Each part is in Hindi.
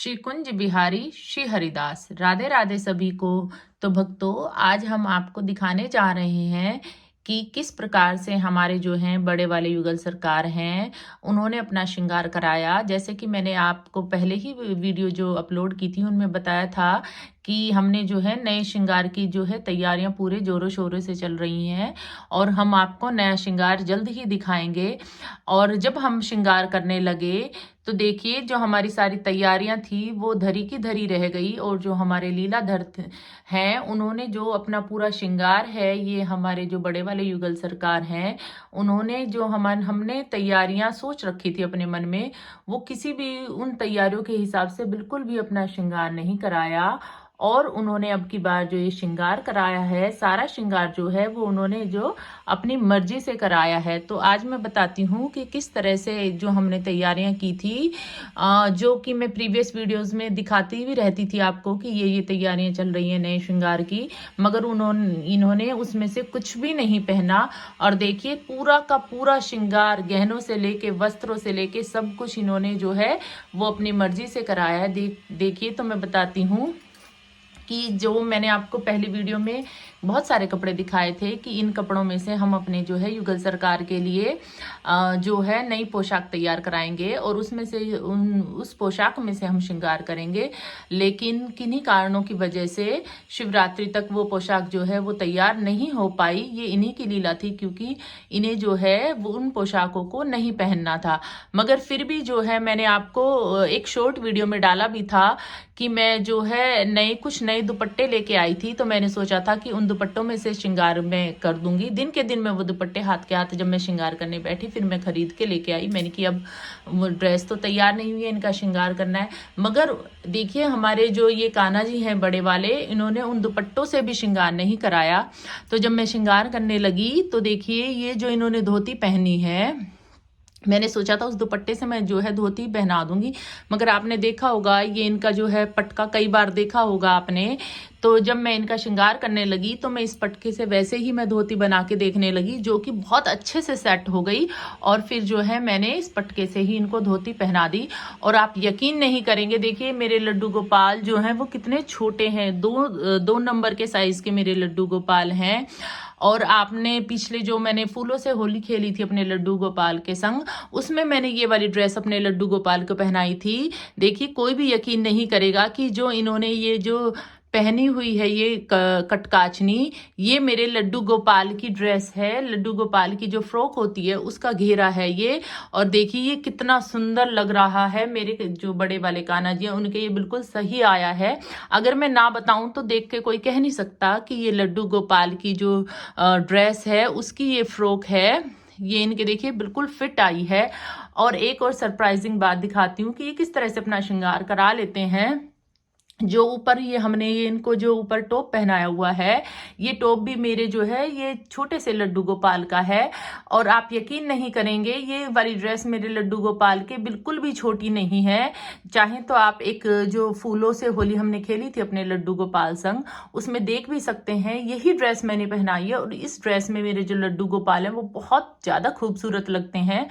श्री कुंज बिहारी श्री हरिदास। राधे राधे सभी को। तो भक्तों, आज हम आपको दिखाने जा रहे हैं कि किस प्रकार से हमारे जो हैं बड़े वाले युगल सरकार हैं, उन्होंने अपना श्रृंगार कराया। जैसे कि मैंने आपको पहले ही वीडियो जो अपलोड की थी उनमें बताया था कि हमने जो है नए श्रृंगार की जो है तैयारियां पूरे जोरों शोरों से चल रही हैं और हम आपको नया श्रृंगार जल्द ही दिखाएंगे। और जब हम श्रृंगार करने लगे तो देखिए, जो हमारी सारी तैयारियां थी वो धरी की धरी रह गई। और जो हमारे लीलाधर हैं, उन्होंने जो अपना पूरा श्रृंगार है, ये हमारे जो बड़े वाले युगल सरकार हैं, उन्होंने जो हमने तैयारियां सोच रखी थी अपने मन में, वो किसी भी उन तैयारियों के हिसाब से बिल्कुल भी अपना श्रृंगार नहीं कराया। और उन्होंने अब की बार जो ये श्रृंगार कराया है, सारा श्रृंगार जो है वो उन्होंने जो अपनी मर्जी से कराया है। तो आज मैं बताती हूँ कि किस तरह से जो हमने तैयारियां की थी, जो कि मैं प्रीवियस वीडियोस में दिखाती भी रहती थी आपको कि ये तैयारियां चल रही हैं नए श्रृंगार की, मगर इन्होंने उसमें से कुछ भी नहीं पहना। और देखिए, पूरा का पूरा श्रृंगार, गहनों से लेके वस्त्रों से लेके सब कुछ इन्होंने जो है वो अपनी मर्जी से कराया है। देखिए, तो मैं बताती हूँ कि जो मैंने आपको पहली वीडियो में बहुत सारे कपड़े दिखाए थे कि इन कपड़ों में से हम अपने जो है युगल सरकार के लिए जो है नई पोशाक तैयार कराएंगे और उसमें से उस पोशाक में से हम श्रृंगार करेंगे। लेकिन किन्हीं कारणों की वजह से शिवरात्रि तक वो पोशाक जो है वो तैयार नहीं हो पाई। ये इन्हीं की लीला थी, क्योंकि इन्हें जो है वो उन पोशाकों को नहीं पहनना था। मगर फिर भी जो है मैंने आपको एक शॉर्ट वीडियो में डाला भी था कि मैं जो है कुछ नए दुपट्टे लेके आई थी। तो मैंने सोचा था कि उन दुपट्टों में से श्रृंगार मैं कर दूंगी। दिन के दिन मैं वो दुपट्टे हाथ के हाथ जब मैं श्रृंगार करने बैठी, फिर मैं खरीद के लेके आई। मैंने कि अब वो ड्रेस तो तैयार नहीं हुई है, इनका श्रृंगार करना है। मगर देखिए, हमारे जो ये कान्हा जी हैं बड़े वाले, इन्होंने उन दुपट्टों से भी श्रृंगार नहीं कराया। तो जब मैं श्रृंगार करने लगी तो देखिए, ये जो इन्होंने धोती पहनी है, मैंने सोचा था उस दुपट्टे से मैं जो है धोती पहना दूंगी, मगर आपने देखा होगा ये इनका जो है पटका, कई बार देखा होगा आपने। तो जब मैं इनका श्रृंगार करने लगी तो मैं इस पटके से वैसे ही मैं धोती बना के देखने लगी, जो कि बहुत अच्छे से सेट हो गई। और फिर जो है मैंने इस पटके से ही इनको धोती पहना दी। और आप यकीन नहीं करेंगे, देखिए मेरे लड्डू गोपाल जो हैं वो कितने छोटे हैं। दो नंबर के साइज के मेरे लड्डू गोपाल हैं। और आपने पिछले जो मैंने फूलों से होली खेली थी अपने लड्डू गोपाल के संग, उसमें मैंने ये वाली ड्रेस अपने लड्डू गोपाल को पहनाई थी। देखिए, कोई भी यकीन नहीं करेगा कि जो इन्होंने ये जो पहनी हुई है ये कटकाचनी, ये मेरे लड्डू गोपाल की ड्रेस है। लड्डू गोपाल की जो फ्रॉक होती है उसका घेरा है ये। और देखिए ये कितना सुंदर लग रहा है। मेरे जो बड़े वाले कान्हा जी हैं उनके ये बिल्कुल सही आया है। अगर मैं ना बताऊं तो देख के कोई कह नहीं सकता कि ये लड्डू गोपाल की जो ड्रेस है उसकी ये फ्रॉक है। ये इनके देखिए बिल्कुल फिट आई है। और एक और सरप्राइजिंग बात दिखाती हूँ कि ये किस तरह से अपना श्रृंगार करा लेते हैं। जो ऊपर ये हमने ये इनको जो ऊपर टॉप पहनाया हुआ है, ये टॉप भी मेरे जो है ये छोटे से लड्डू गोपाल का है। और आप यकीन नहीं करेंगे, ये वाली ड्रेस मेरे लड्डू गोपाल के बिल्कुल भी छोटी नहीं है। चाहे तो आप एक जो फूलों से होली हमने खेली थी अपने लड्डू गोपाल संग, उसमें देख भी सकते हैं। यही ड्रेस मैंने पहनाई है और इस ड्रेस में मेरे जो लड्डू गोपाल हैं वो बहुत ज्यादा खूबसूरत लगते हैं।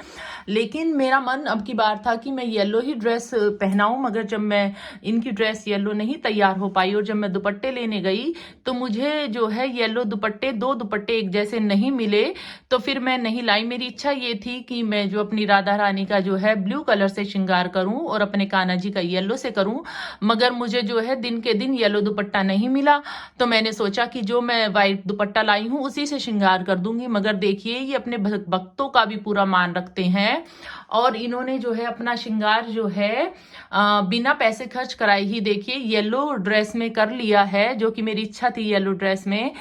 लेकिन मेरा मन अब की बार था कि मैं येलो ही ड्रेस पहनाऊं, मगर जब मैं इनकी ड्रेस येलो नहीं तैयार हो पाई और जब मैं दुपट्टे लेने गई तो मुझे जो है येलो दुपट्टे, दो दुपट्टे एक जैसे नहीं मिले। तो फिर मैं नहीं लाई। मेरी इच्छा ये थी कि मैं जो अपनी राधा रानी का जो है ब्लू कलर से श्रृंगार करूं और अपने कान्हा जी का येलो से करूं, मगर मुझे जो है दिन के दिन येलो दुपट्टा नहीं मिला। तो मैंने सोचा कि जो मैं व्हाइट दुपट्टा लाई हूं उसी से श्रृंगार कर दूंगी। मगर देखिए, ये अपने भक्तों का भी पूरा मान रखते हैं और इन्होंने जो है अपना श्रृंगार जो है बिना पैसे खर्च कराए ही देखिए येलो ड्रेस में कर लिया है, जो कि मेरी इच्छा थी येलो ड्रेस में।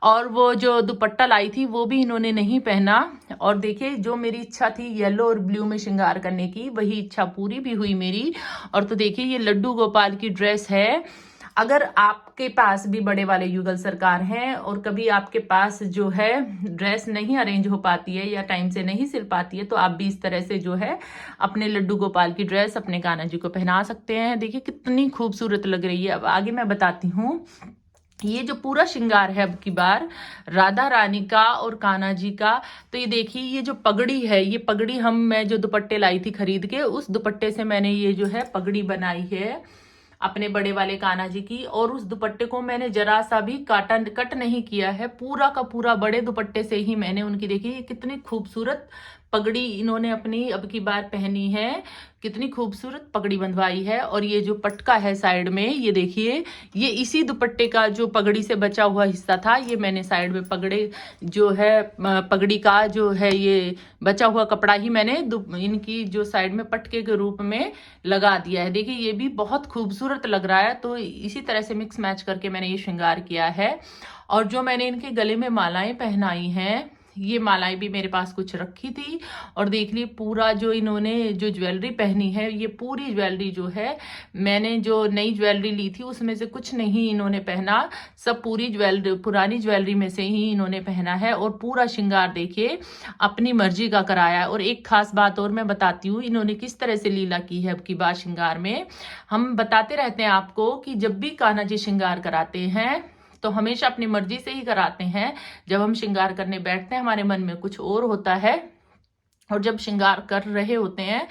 और वो जो दुपट्टा लाई थी वो भी इन्होंने नहीं पहना। और देखिए, जो मेरी इच्छा थी येलो और ब्लू में श्रृंगार करने की, वही इच्छा पूरी भी हुई मेरी। और तो देखिए, ये लड्डू गोपाल की ड्रेस है। अगर आपके पास भी बड़े वाले युगल सरकार हैं और कभी आपके पास जो है ड्रेस नहीं अरेंज हो पाती है या टाइम से नहीं सिल पाती है, तो आप भी इस तरह से जो है अपने लड्डू गोपाल की ड्रेस अपने कान्हा जी को पहना सकते हैं। देखिए कितनी खूबसूरत लग रही है। अब आगे मैं बताती हूँ। ये जो पूरा श्रृंगार है अब की बार राधा रानी का और कान्हा जी का, तो ये देखिए ये जो पगड़ी है, ये पगड़ी मैं जो दुपट्टे लाई थी खरीद के, उस दुपट्टे से मैंने ये जो है पगड़ी बनाई है। अपने बड़े वाले कान्हा जी की। और उस दुपट्टे को मैंने जरा सा भी कट नहीं किया है, पूरा का पूरा बड़े दुपट्टे से ही मैंने उनकी, देखिए कितनी खूबसूरत पगड़ी इन्होंने अपनी अब की बार पहनी है, कितनी खूबसूरत पगड़ी बंधवाई है। और ये जो पटका है साइड में, ये देखिए, ये इसी दुपट्टे का जो पगड़ी से बचा हुआ हिस्सा था, ये मैंने साइड में पगड़ी जो है, पगड़ी का जो है ये बचा हुआ कपड़ा ही मैंने इनकी जो साइड में पटके के रूप में लगा दिया है। देखिए ये भी बहुत खूबसूरत लग रहा है। तो इसी तरह से मिक्स मैच करके मैंने ये श्रृंगार किया है। और जो मैंने इनके गले में मालाएं पहनाई हैं, ये मालाएं भी मेरे पास कुछ रखी थी। और देख लिए पूरा जो इन्होंने जो ज्वेलरी पहनी है, ये पूरी ज्वेलरी जो है, मैंने जो नई ज्वेलरी ली थी उसमें से कुछ नहीं इन्होंने पहना, सब पूरी ज्वेलरी पुरानी ज्वेलरी में से ही इन्होंने पहना है। और पूरा श्रृंगार देखिए अपनी मर्जी का कराया है। और एक खास बात और मैं बताती हूँ, इन्होंने किस तरह से लीला की है अब की बार श्रृंगार में। हम बताते रहते हैं आपको कि जब भी कान्हा जी श्रृंगार कराते हैं तो हमेशा अपनी मर्जी से ही कराते हैं। जब हम श्रृंगार करने बैठते हैं हमारे मन में कुछ और होता है, और जब श्रृंगार कर रहे होते हैं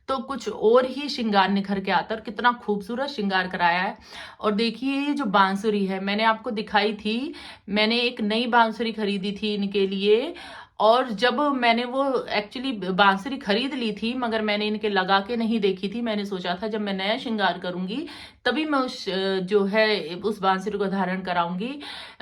तो कुछ और ही श्रृंगार निखर के आता है। और कितना खूबसूरत श्रृंगार कराया है। और देखिए ये जो बांसुरी है, मैंने आपको दिखाई थी, मैंने एक नई बांसुरी खरीदी थी इनके लिए। और जब मैंने वो एक्चुअली बांसुरी खरीद ली थी, मगर मैंने इनके लगा के नहीं देखी थी। मैंने सोचा था जब मैं नया श्रृंगार करूंगी तभी मैं उस जो है उस बांसुरी को धारण कराऊंगी।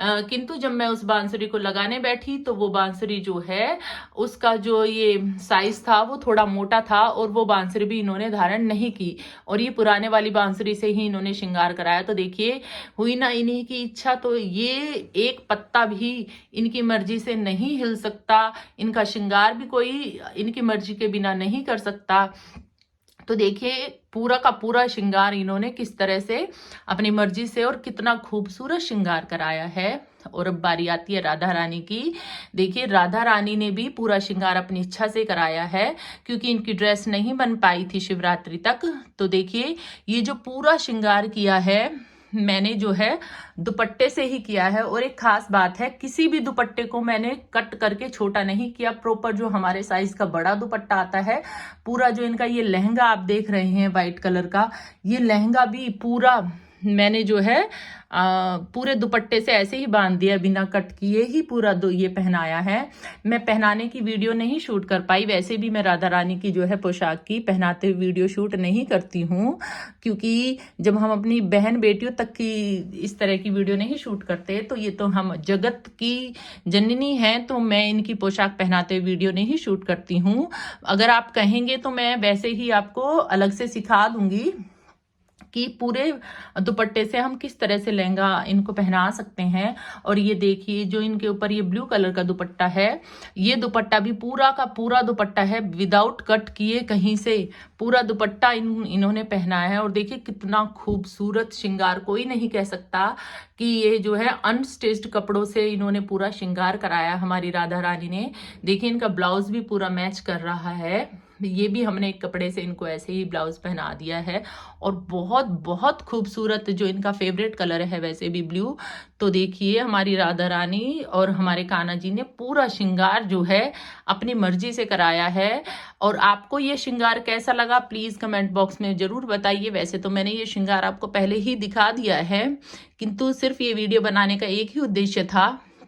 किंतु जब मैं उस बांसुरी को लगाने बैठी तो वो बांसुरी जो है उसका जो ये साइज था वो थोड़ा मोटा था, और वो बांसुरी भी इन्होंने धारण नहीं की। और ये पुराने वाली बांसुरी से ही इन्होंने श्रृंगार कराया। तो देखिए हुई ना इन्हीं की इच्छा, तो ये एक पत्ता भी इनकी मर्जी से नहीं हिल सकता, इनका श्रृंगार भी कोई इनकी मर्जी के बिना नहीं कर सकता। तो देखिए पूरा का पूरा श्रृंगार इन्होंने किस तरह से अपनी मर्जी से और कितना खूबसूरत श्रृंगार कराया है। और अब बारी आती है राधा रानी की। देखिए राधा रानी ने भी पूरा श्रृंगार अपनी इच्छा से कराया है, क्योंकि इनकी ड्रेस नहीं बन पाई थी शिवरात्रि तक। तो देखिए ये जो पूरा श्रृंगार किया है मैंने जो है दुपट्टे से ही किया है। और एक खास बात है, किसी भी दुपट्टे को मैंने कट करके छोटा नहीं किया, प्रॉपर जो हमारे साइज का बड़ा दुपट्टा आता है। पूरा जो इनका ये लहंगा आप देख रहे हैं व्हाइट कलर का, ये लहंगा भी पूरा मैंने जो है पूरे दुपट्टे से ऐसे ही बांध दिया, बिना कट किए ही पूरा ये पहनाया है। मैं पहनाने की वीडियो नहीं शूट कर पाई, वैसे भी मैं राधा रानी की जो है पोशाक की पहनाते हुए वीडियो शूट नहीं करती हूँ, क्योंकि जब हम अपनी बहन बेटियों तक की इस तरह की वीडियो नहीं शूट करते तो ये तो हम जगत की जननी हैं, तो मैं इनकी पोशाक पहनाते हुए वीडियो नहीं शूट करती हूँ। अगर आप कहेंगे तो मैं वैसे ही आपको अलग से सिखा दूंगी कि पूरे दुपट्टे से हम किस तरह से लहंगा इनको पहना सकते हैं। और ये देखिए जो इनके ऊपर ये ब्लू कलर का दुपट्टा है, ये दुपट्टा भी पूरा का पूरा दुपट्टा है, विदाउट कट किए कहीं से पूरा दुपट्टा इन्होंने पहनाया है। और देखिए कितना खूबसूरत श्रृंगार, कोई नहीं कह सकता कि ये जो है अनस्टिच्ड कपड़ों से इन्होंने पूरा श्रृंगार कराया हमारी राधा रानी ने। देखिए इनका ब्लाउज भी पूरा मैच कर रहा है, ये भी हमने एक कपड़े से इनको ऐसे ही ब्लाउज पहना दिया है। और बहुत बहुत खूबसूरत जो इनका फेवरेट कलर है वैसे भी ब्लू। तो देखिए हमारी राधा रानी और हमारे कान्हा जी ने पूरा श्रृंगार जो है अपनी मर्जी से कराया है। और आपको ये श्रृंगार कैसा लगा प्लीज कमेंट बॉक्स में जरूर बताइए। वैसे तो मैंने ये श्रृंगार आपको पहले ही दिखा दिया है, किंतु सिर्फ ये वीडियो बनाने का एक ही उद्देश्य था,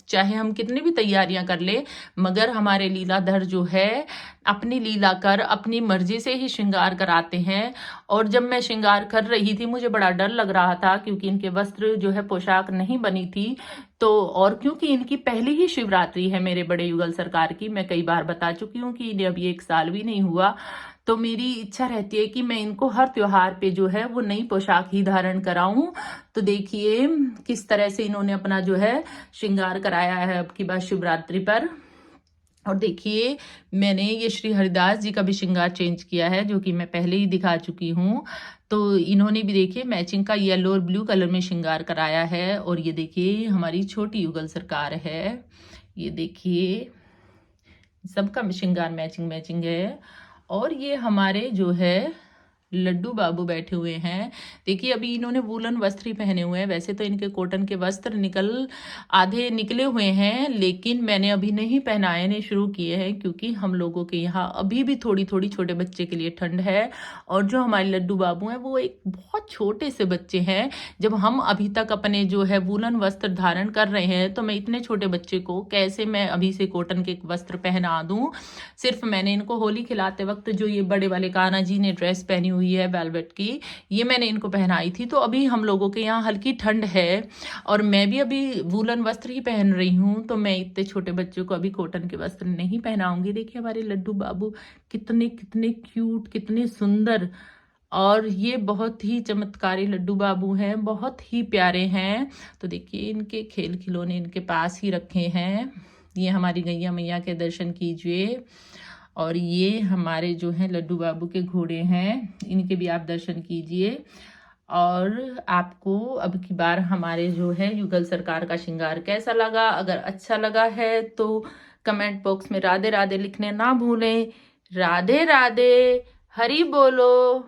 चाहे हम कितनी भी तैयारियां कर ले मगर हमारे लीलाधर जो है अपनी लीला कर अपनी मर्जी से ही श्रृंगार कराते हैं। और जब मैं श्रृंगार कर रही थी मुझे बड़ा डर लग रहा था, क्योंकि इनके वस्त्र जो है पोशाक नहीं बनी थी। तो और क्योंकि इनकी पहली ही शिवरात्रि है मेरे बड़े युगल सरकार की, मैं कई बार बता चुकी हूँ कि इन्हें अभी 1 साल भी नहीं हुआ। तो मेरी इच्छा रहती है कि मैं इनको हर त्योहार पे जो है वो नई पोशाक ही धारण कराऊं। तो देखिए किस तरह से इन्होंने अपना जो है श्रृंगार कराया है अब की बार शिवरात्रि पर। और देखिए मैंने ये श्री हरिदास जी का भी श्रृंगार चेंज किया है, जो कि मैं पहले ही दिखा चुकी हूँ। तो इन्होंने भी देखिए मैचिंग का येलो और ब्लू कलर में श्रृंगार कराया है। और ये देखिए हमारी छोटी युगल सरकार है, ये देखिए सबका श्रृंगार मैचिंग है। और ये हमारे जो है लड्डू बाबू बैठे हुए हैं। देखिए अभी इन्होंने वूलन वस्त्र ही पहने हुए हैं, वैसे तो इनके कॉटन के वस्त्र आधे निकले हुए हैं, लेकिन मैंने अभी नहीं पहनाने शुरू किए हैं क्योंकि हम लोगों के यहाँ अभी भी थोड़ी थोड़ी छोटे बच्चे के लिए ठंड है। और जो हमारे लड्डू बाबू हैं वो एक बहुत छोटे से बच्चे हैं। जब हम अभी तक अपने जो है वूलन वस्त्र धारण कर रहे हैं तो मैं इतने छोटे बच्चे को कैसे मैं अभी से कॉटन के वस्त्र पहना दूं। सिर्फ मैंने इनको होली खिलाते वक्त जो ये बड़े वाले कान्हा जी ने ड्रेस पहनी हुई है वेलवेट की, ये मैंने इनको पहनाई थी। तो अभी हम लोगों के यहाँ हल्की ठंड है और मैं भी अभी वूलन वस्त्र ही पहन रही हूँ, तो मैं इतने छोटे बच्चों को अभी कॉटन के वस्त्र नहीं पहनाऊंगी। देखिए हमारे लड्डू बाबू कितने कितने क्यूट, कितने सुंदर, और ये बहुत ही चमत्कारी लड्डू बाबू हैं, बहुत ही प्यारे हैं। तो देखिए इनके खेल खिलौने इनके पास ही रखे हैं। ये हमारी गैया मैया के दर्शन कीजिए। और ये हमारे जो हैं लड्डू बाबू के घोड़े हैं, इनके भी आप दर्शन कीजिए। और आपको अब की बार हमारे जो है युगल सरकार का श्रृंगार कैसा लगा? अगर अच्छा लगा है तो कमेंट बॉक्स में राधे राधे लिखने ना भूलें। राधे राधे, हरि बोलो।